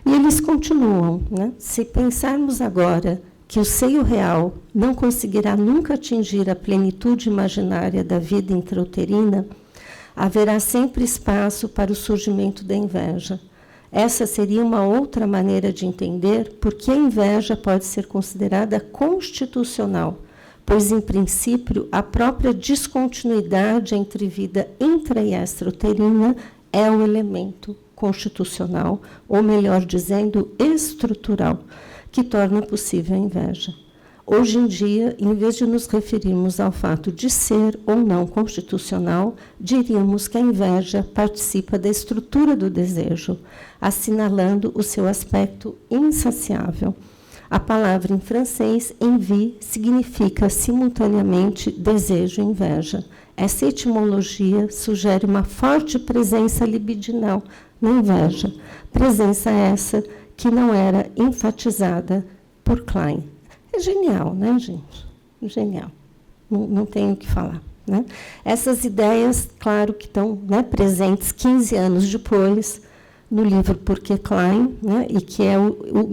E eles continuam, né? Se pensarmos agora que o seio real não conseguirá nunca atingir a plenitude imaginária da vida intrauterina, haverá sempre espaço para o surgimento da inveja. Essa seria uma outra maneira de entender por que a inveja pode ser considerada constitucional, pois, em princípio, a própria descontinuidade entre vida intra- e extrauterina é o elemento constitucional, ou, melhor dizendo, estrutural, que torna possível a inveja. Hoje em dia, em vez de nos referirmos ao fato de ser ou não constitucional, diríamos que a inveja participa da estrutura do desejo, assinalando o seu aspecto insaciável. A palavra em francês, envie, significa simultaneamente desejo e inveja. Essa etimologia sugere uma forte presença libidinal na inveja, presença essa que não era enfatizada por Klein. É genial, né, gente? Genial. Não tenho o que falar. Né? Essas ideias, claro, que estão, né, presentes 15 anos depois no livro Por que Klein, né, e que é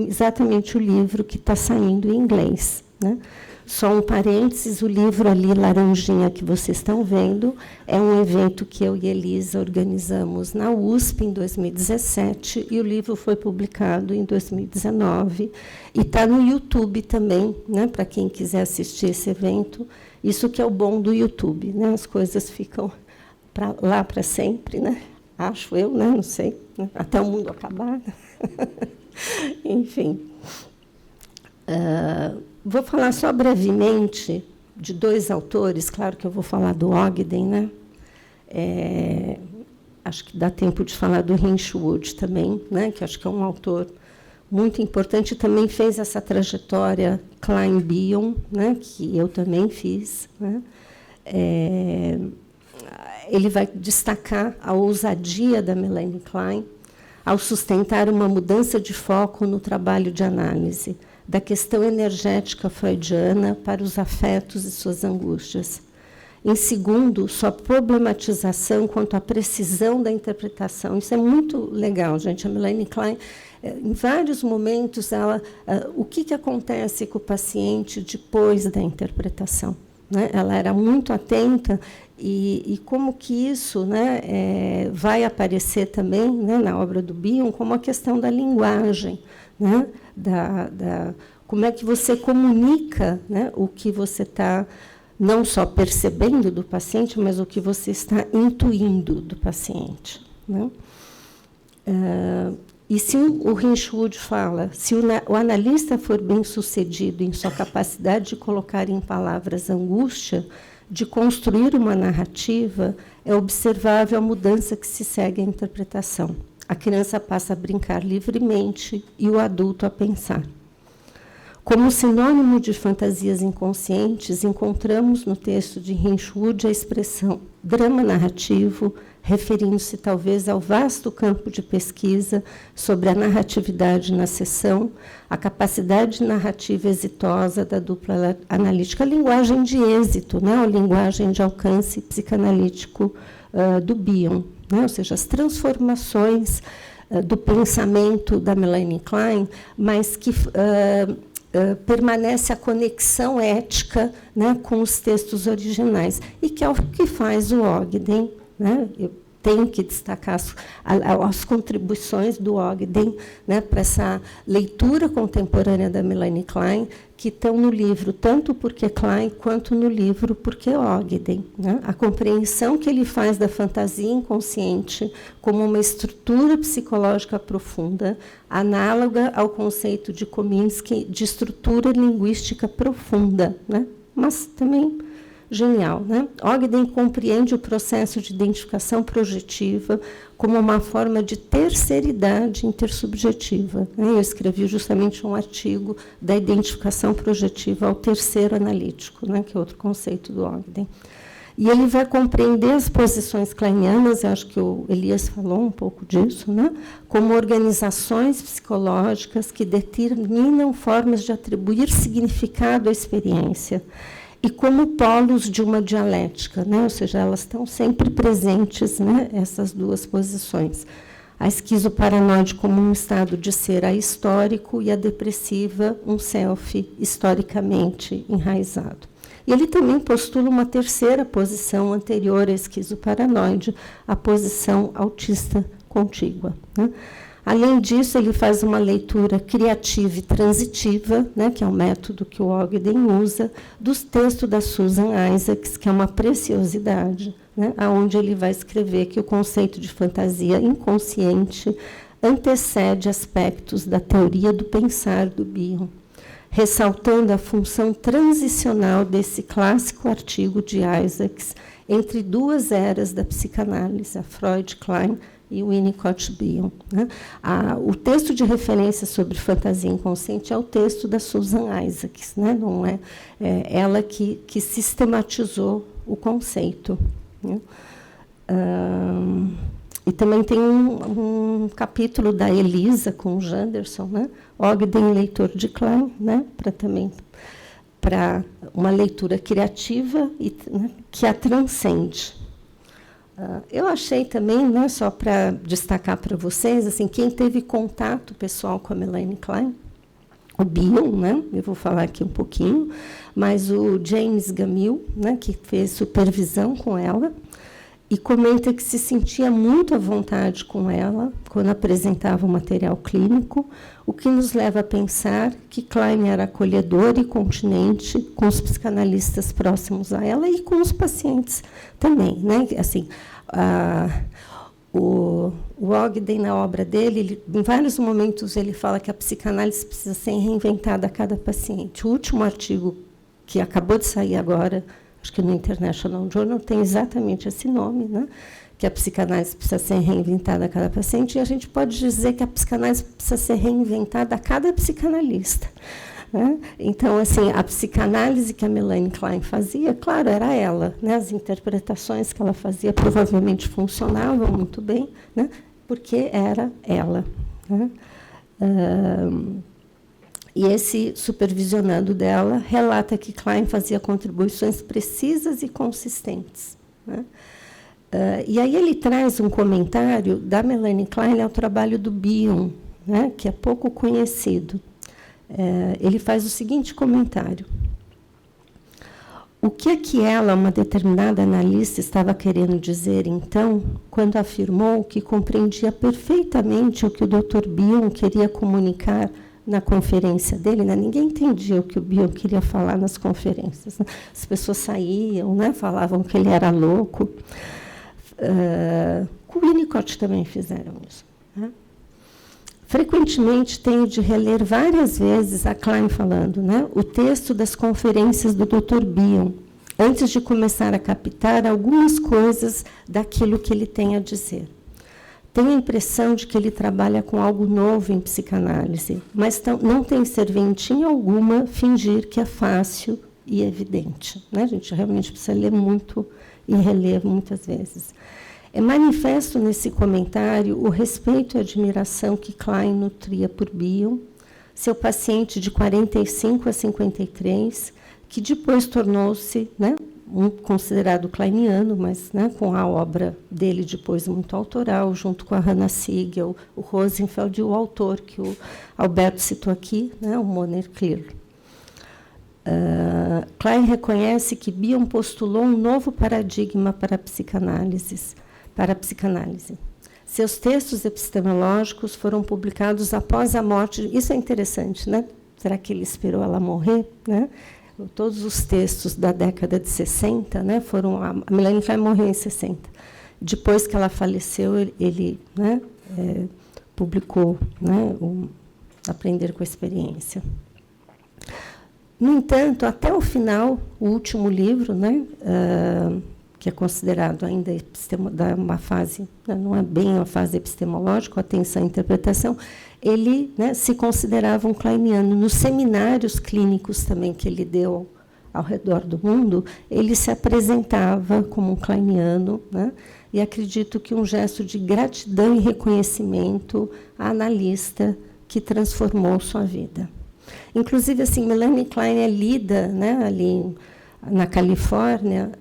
exatamente o livro que está saindo em inglês. Né? Só um parênteses, o livro ali, laranjinha, que vocês estão vendo, é um evento que eu e Elisa organizamos na USP em 2017, e o livro foi publicado em 2019, e está no YouTube também, né, para quem quiser assistir esse evento. Isso que é o bom do YouTube, né, as coisas ficam lá para sempre, né, acho eu, né, não sei, né, até o mundo acabar. Enfim. Vou falar só brevemente de dois autores, claro que eu vou falar do Ogden, né? Acho que dá tempo de falar do Hinswood também, né? Que acho que é um autor muito importante, também fez essa trajetória Klein-Bion, né? Que eu também fiz. Né? Ele vai destacar a ousadia da Melanie Klein ao sustentar uma mudança de foco no trabalho de análise da questão energética freudiana para os afetos e suas angústias. Em segundo, sua problematização quanto à precisão da interpretação. Isso é muito legal, gente. A Melanie Klein, em vários momentos, o que acontece com o paciente depois da interpretação? Né? Ela era muito atenta e como que isso, né, vai aparecer também, né, na obra do Bion, como a questão da linguagem, né, como é que você comunica, né, o que você está não só percebendo do paciente, mas o que você está intuindo do paciente. Né? E se o Hinswood fala, se o analista for bem-sucedido em sua capacidade de colocar em palavras angústia, de construir uma narrativa, é observável a mudança que se segue à interpretação. A criança passa a brincar livremente e o adulto a pensar. Como sinônimo de fantasias inconscientes, encontramos no texto de Hinswood a expressão drama narrativo, referindo-se talvez ao vasto campo de pesquisa sobre a narratividade na sessão, a capacidade narrativa exitosa da dupla analítica, a linguagem de êxito, né, a linguagem de alcance psicanalítico do Bion, né, ou seja, as transformações do pensamento da Melanie Klein, mas que permanece a conexão ética, né, com os textos originais, e que é o que faz o Ogden. Né? Eu tenho que destacar as contribuições do Ogden, né, para essa leitura contemporânea da Melanie Klein, que estão no livro, tanto Porque Klein, quanto no livro Porque Ogden. Né? A compreensão que ele faz da fantasia inconsciente como uma estrutura psicológica profunda, análoga ao conceito de Kominsky de estrutura linguística profunda, né? Mas também genial, né? Ogden compreende o processo de identificação projetiva como uma forma de terceiridade intersubjetiva, né? Eu escrevi justamente um artigo da identificação projetiva ao terceiro analítico, né? Que é outro conceito do Ogden. E ele vai compreender as posições kleinianas, eu acho que o Elias falou um pouco disso, né? Como organizações psicológicas que determinam formas de atribuir significado à experiência, e como polos de uma dialética, né? Ou seja, elas estão sempre presentes, né? Essas duas posições. A esquizoparanoide como um estado de ser ahistórico e a depressiva um self historicamente enraizado. E ele também postula uma terceira posição anterior à esquizoparanoide, a posição autista contígua, né? Além disso, ele faz uma leitura criativa e transitiva, né, que é o método que o Ogden usa, dos textos da Susan Isaacs, que é uma preciosidade, né, onde ele vai escrever que o conceito de fantasia inconsciente antecede aspectos da teoria do pensar do Bion, ressaltando a função transicional desse clássico artigo de Isaacs entre duas eras da psicanálise, a Freud-Klein e o Winnicott-Bion, né? O texto de referência sobre fantasia inconsciente é o texto da Susan Isaacs, né? Não é, ela que sistematizou o conceito, né? E também tem um capítulo da Elisa com o Janderson, né? Ogden, leitor de Klein, né? Para uma leitura criativa e, né, que a transcende. Eu achei também, né, só para destacar para vocês, assim, quem teve contato pessoal com a Melanie Klein, o Bion, né, eu vou falar aqui um pouquinho, mas o James Gamil, né, que fez supervisão com ela, e comenta que se sentia muito à vontade com ela quando apresentava o material clínico, o que nos leva a pensar que Klein era acolhedor e continente com os psicanalistas próximos a ela e com os pacientes também, né? Assim, o Ogden, na obra dele, em vários momentos, ele fala que a psicanálise precisa ser reinventada a cada paciente. O último artigo, que acabou de sair agora, acho que no International Journal, tem exatamente esse nome, né? Que a psicanálise precisa ser reinventada a cada paciente, e a gente pode dizer que a psicanálise precisa ser reinventada a cada psicanalista, né? Então, assim, a psicanálise que a Melanie Klein fazia, claro, era ela, né? As interpretações que ela fazia provavelmente funcionavam muito bem, né? Porque era ela, né? E esse supervisionando dela relata que Klein fazia contribuições precisas e consistentes, né? E aí ele traz um comentário da Melanie Klein ao trabalho do Bion, né, que é pouco conhecido. Ele faz o seguinte comentário: o que é que ela, uma determinada analista, estava querendo dizer, então, quando afirmou que compreendia perfeitamente o que o Dr. Bion queria comunicar na conferência dele, né? Ninguém entendia o que o Bion queria falar nas conferências, né? As pessoas saíam, né? Falavam que ele era louco. Com o Winnicott também fizeram isso, né? Frequentemente tenho de reler várias vezes a Klein falando, né, o texto das conferências do Dr. Bion, antes de começar a captar algumas coisas daquilo que ele tem a dizer. Tenho a impressão de que ele trabalha com algo novo em psicanálise, mas não tem serventia alguma fingir que é fácil e evidente, né? A gente realmente precisa ler muito e reler muitas vezes. É manifesto nesse comentário o respeito e admiração que Klein nutria por Bion, seu paciente de 45 a 53, que depois tornou-se, né, considerado kleiniano, mas, né, com a obra dele depois muito autoral, junto com a Hannah Siegel, o Rosenfeld e o autor que o Alberto citou aqui, né, o Moner Clear. Klein reconhece que Bion postulou um novo paradigma para a psicanálise. Seus textos epistemológicos foram publicados após a morte. Isso é interessante, né? Será que ele esperou ela morrer, né? Todos os textos da década de 60, né, foram... A Melanie Klein morreu em 60. Depois que ela faleceu, ele, né, publicou, né, Aprender com a Experiência. No entanto, até o final, o último livro, né, que é considerado ainda uma fase, não é bem uma fase epistemológica, atenção à interpretação, ele, né, se considerava um kleiniano. Nos seminários clínicos também que ele deu ao redor do mundo, ele se apresentava como um kleiniano, né, e acredito que um gesto de gratidão e reconhecimento à analista que transformou sua vida. Inclusive, assim, Melanie Klein é lida, né, ali na Califórnia,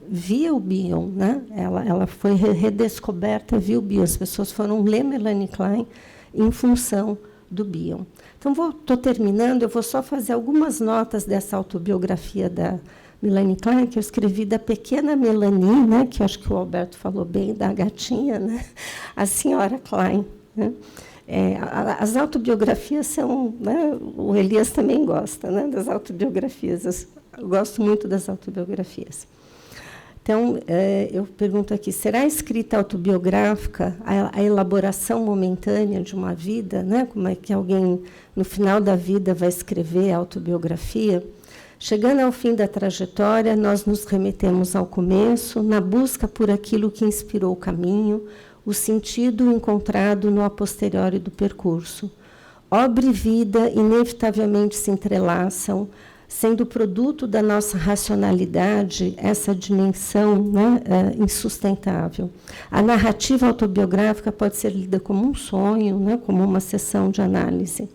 via o Bion, né? Ela foi redescoberta via o Bion. As pessoas foram ler Melanie Klein em função do Bion. Então, estou terminando, eu vou só fazer algumas notas dessa autobiografia da Melanie Klein, que eu escrevi da pequena Melanie, né, que eu acho que o Alberto falou bem, da gatinha, né, a senhora Klein. Né. As autobiografias são... Né, o Elias também gosta, né, das autobiografias. Eu gosto muito das autobiografias. Então, eu pergunto aqui, será a escrita autobiográfica a elaboração momentânea de uma vida? Né? Como é que alguém, no final da vida, vai escrever a autobiografia? Chegando ao fim da trajetória, nós nos remetemos ao começo, na busca por aquilo que inspirou o caminho, o sentido encontrado no a posteriori do percurso. Obra e vida inevitavelmente se entrelaçam, sendo produto da nossa racionalidade essa dimensão, né, insustentável. A narrativa autobiográfica pode ser lida como um sonho, né, como uma sessão de análise.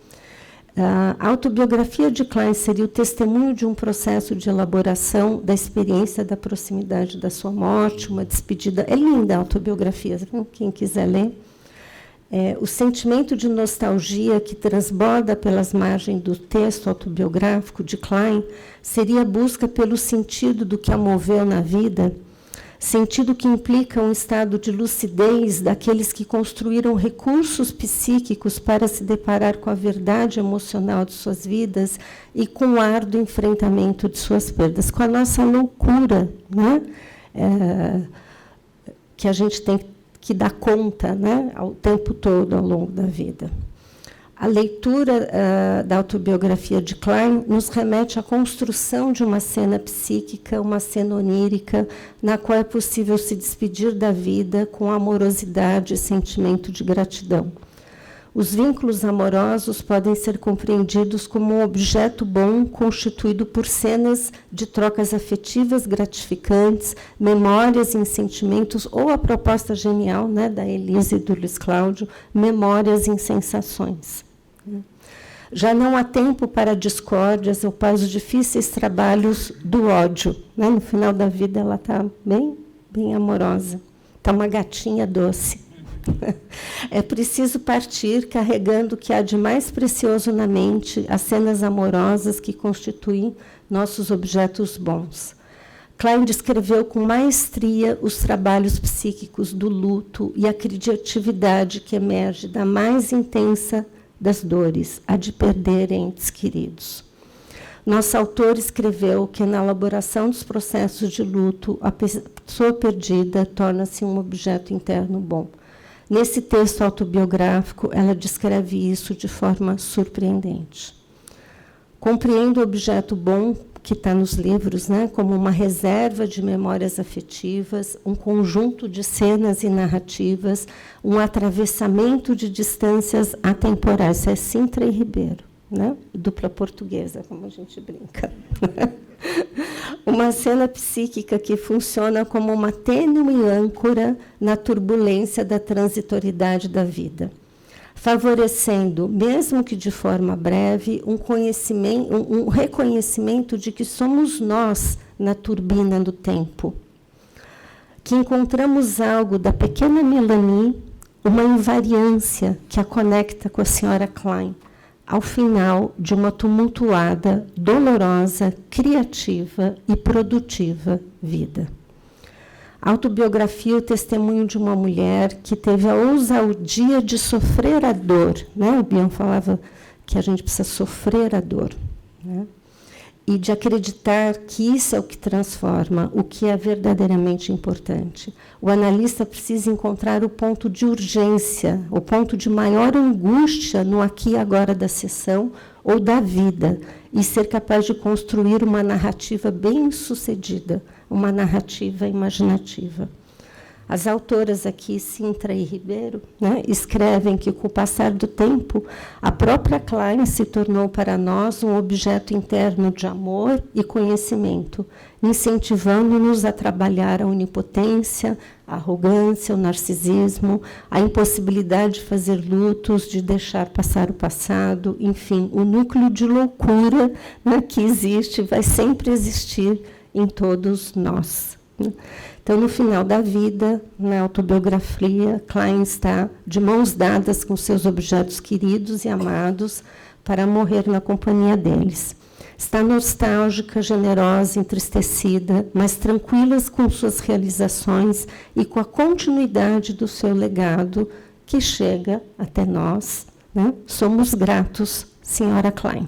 A autobiografia de Klein seria o testemunho de um processo de elaboração da experiência da proximidade da sua morte, uma despedida. É linda a autobiografia, quem quiser ler. O sentimento de nostalgia que transborda pelas margens do texto autobiográfico de Klein seria a busca pelo sentido do que a moveu na vida, sentido que implica um estado de lucidez daqueles que construíram recursos psíquicos para se deparar com a verdade emocional de suas vidas e com o árduo enfrentamento de suas perdas, com a nossa loucura, né? Que a gente tem que dar conta, né, ao tempo todo, ao longo da vida. A leitura da autobiografia de Klein nos remete à construção de uma cena psíquica, uma cena onírica, na qual é possível se despedir da vida com amorosidade e sentimento de gratidão. Os vínculos amorosos podem ser compreendidos como um objeto bom constituído por cenas de trocas afetivas gratificantes, memórias em sentimentos, ou a proposta genial, né, da Elise e do Luiz Cláudio, memórias em sensações. Já não há tempo para discórdias ou para os difíceis trabalhos do ódio. Né? No final da vida, ela está bem, bem amorosa. Está uma gatinha doce. É preciso partir carregando o que há de mais precioso na mente, as cenas amorosas que constituem nossos objetos bons. Klein descreveu com maestria os trabalhos psíquicos do luto e a criatividade que emerge da mais intensa das dores, a de perder entes queridos. Nosso autor escreveu que, na elaboração dos processos de luto, a pessoa perdida torna-se um objeto interno bom. Nesse texto autobiográfico, ela descreve isso de forma surpreendente. Compreendo o objeto bom que está nos livros, né, como uma reserva de memórias afetivas, um conjunto de cenas e narrativas, um atravessamento de distâncias atemporais. Isso é Sintra e Ribeiro, né, dupla portuguesa, como a gente brinca. Uma cena psíquica que funciona como uma tênue âncora na turbulência da transitoriedade da vida, favorecendo, mesmo que de forma breve, um reconhecimento de que somos nós na turbina do tempo, que encontramos algo da pequena Melanie, uma invariância que a conecta com a senhora Klein, ao final de uma tumultuada, dolorosa, criativa e produtiva vida. A autobiografia é o testemunho de uma mulher que teve a ousadia de sofrer a dor. Né? O Bion falava que a gente precisa sofrer a dor. Né? e de acreditar que isso é o que transforma, o que é verdadeiramente importante. O analista precisa encontrar o ponto de urgência, o ponto de maior angústia no aqui e agora da sessão ou da vida, e ser capaz de construir uma narrativa bem-sucedida, uma narrativa imaginativa. As autoras aqui, Sintra e Ribeiro, né, escrevem que, com o passar do tempo, a própria Klein se tornou para nós um objeto interno de amor e conhecimento, incentivando-nos a trabalhar a onipotência, a arrogância, o narcisismo, a impossibilidade de fazer lutos, de deixar passar o passado, enfim, o núcleo de loucura, né, que existe, vai sempre existir em todos nós, né? Então, no final da vida, na autobiografia, Klein está de mãos dadas com seus objetos queridos e amados para morrer na companhia deles. Está nostálgica, generosa, entristecida, mas tranquila com suas realizações e com a continuidade do seu legado que chega até nós, né? Somos gratos, Senhora Klein.